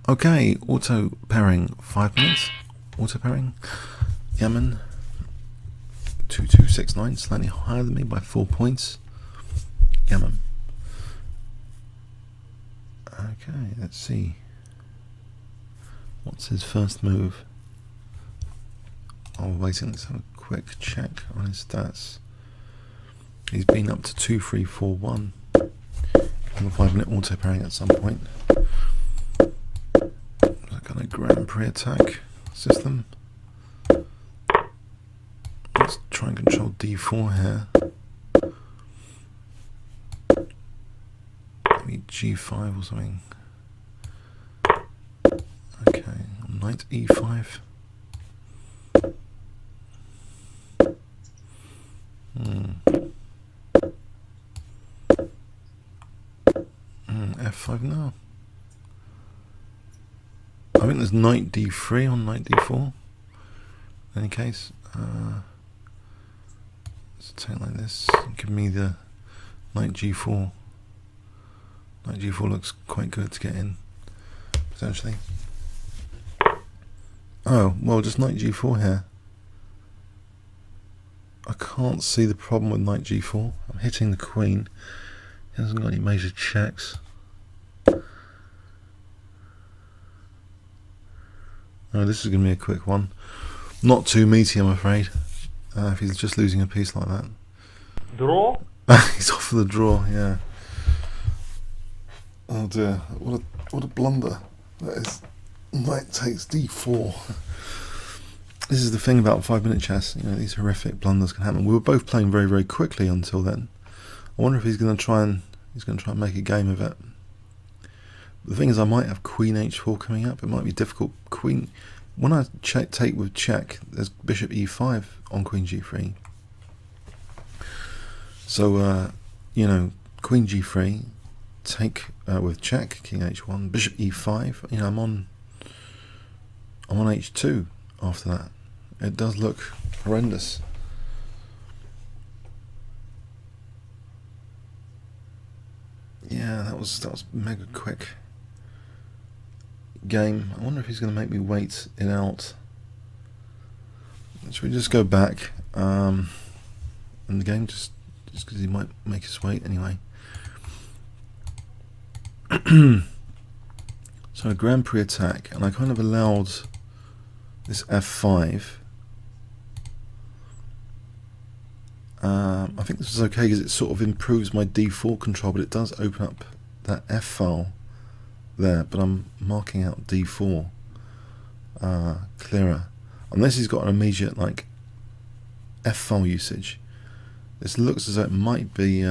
Okay, auto pairing 5 minutes. Auto pairing. Yemen 2269, slightly higher than me by 4 points. Yemen. Okay, let's see. What's his first move? Oh, waiting. Let's have a quick check on his stats. He's been up to 2-3-4-1 on the 5 minute auto pairing at some point. That kind of Grand Prix attack system. Let's try and control d4 here. Maybe g5 or something. Okay, knight e5. F5 now. I think there's knight d3 on knight d4. In any case, let's take like this. Give me the knight g4. Knight g4 looks quite good to get in, potentially. Oh, well, just knight g4 here. I can't see the problem with knight g4. I'm hitting the queen. He hasn't got any major checks. Oh, this is going to be a quick one. Not too meaty, I'm afraid. If he's just losing a piece like that. Draw? He's off for the draw, yeah. Oh dear, what a blunder that is. Knight takes d4. This is the thing about 5 minute chess, you know, these horrific blunders can happen. We were both playing very, very quickly until then. I wonder if he's going to try and make a game of it. The thing is, I might have queen h4 coming up. It might be difficult. Queen, when I take with check, there's bishop e5 on queen g3. So, you know, queen g3, take with check, king h1, bishop e5. You know, I'm on h2 after that. It does look horrendous. Yeah, that was mega quick game. I wonder if he's going to make me wait it out. Should we just go back in the game, just because he might make us wait anyway. So a Grand Prix attack, and I kind of allowed this f5. I think this is okay because it sort of improves my d4 control, but it does open up that f file there. But I'm marking out d4 clearer, unless he's got an immediate like f file usage. This looks as though it might be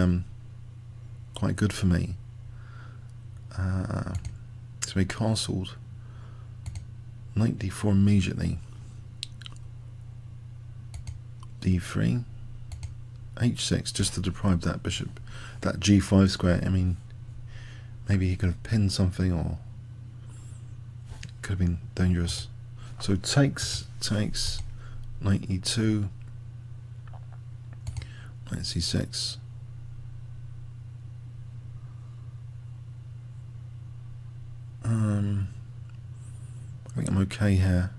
quite good for me. To be castled. Knight d4 immediately. d3. h6 just to deprive that bishop, that g5 square. I mean, maybe he could have pinned something, or it could have been dangerous. So takes, knight e2, knight c6. I think I'm okay here.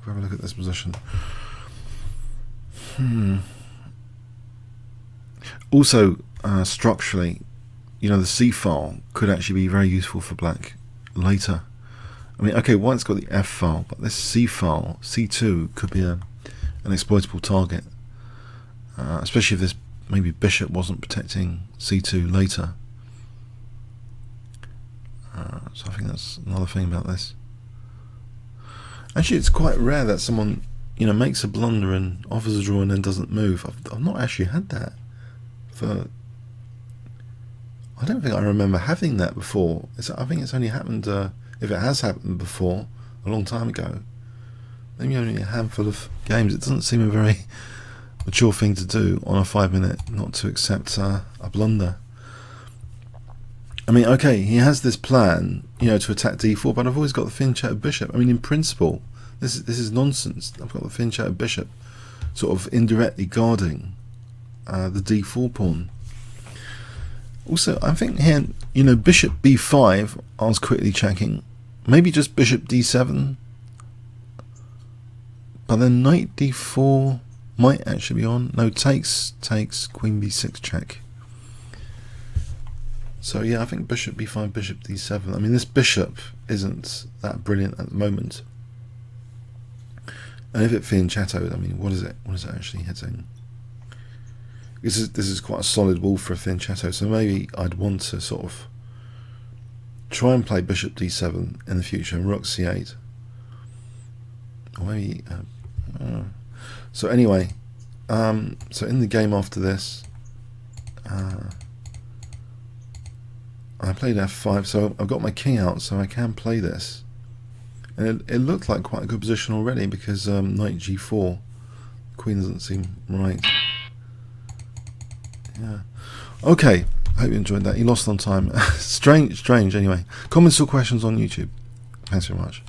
If we have a look at this position. Also, structurally, you know, the C file could actually be very useful for black later. I mean, okay, white's got the F file, but this C file, C2, could be an exploitable target, especially if this maybe bishop wasn't protecting C2 later. So I think that's another thing about this. Actually, it's quite rare that someone, you know, makes a blunder and offers a draw and then doesn't move. I've not actually had that. I don't think I remember having that before. I think it's only happened, if it has happened before, a long time ago, maybe only a handful of games. It doesn't seem a very mature thing to do on a 5 minute, not to accept a blunder. I mean, okay, he has this plan, you know, to attack d4, but I've always got the thin-chattered bishop. I mean, in principle, this is nonsense. I've got the thin-chattered bishop sort of indirectly guarding the d4 pawn. Also, I think here, you know, bishop b5, I was quickly checking, maybe just bishop d7, but then knight d4 might actually be on. No, takes, queen b6 check. So yeah, I think bishop b5, bishop d7. I mean, this bishop isn't that brilliant at the moment. And if it fianchettoed, I mean, what is it? What is it actually hitting? This is quite a solid wall for a fianchetto, so maybe I'd want to sort of try and play bishop d7 in the future and rook c8. Or maybe... So anyway, so in the game after this, I played f5, so I've got my king out, so I can play this. And it looked like quite a good position already, because knight g4, queen doesn't seem right. Yeah. Okay, I hope you enjoyed that. You lost on time. Strange anyway. Comments or questions on YouTube. Thanks very much.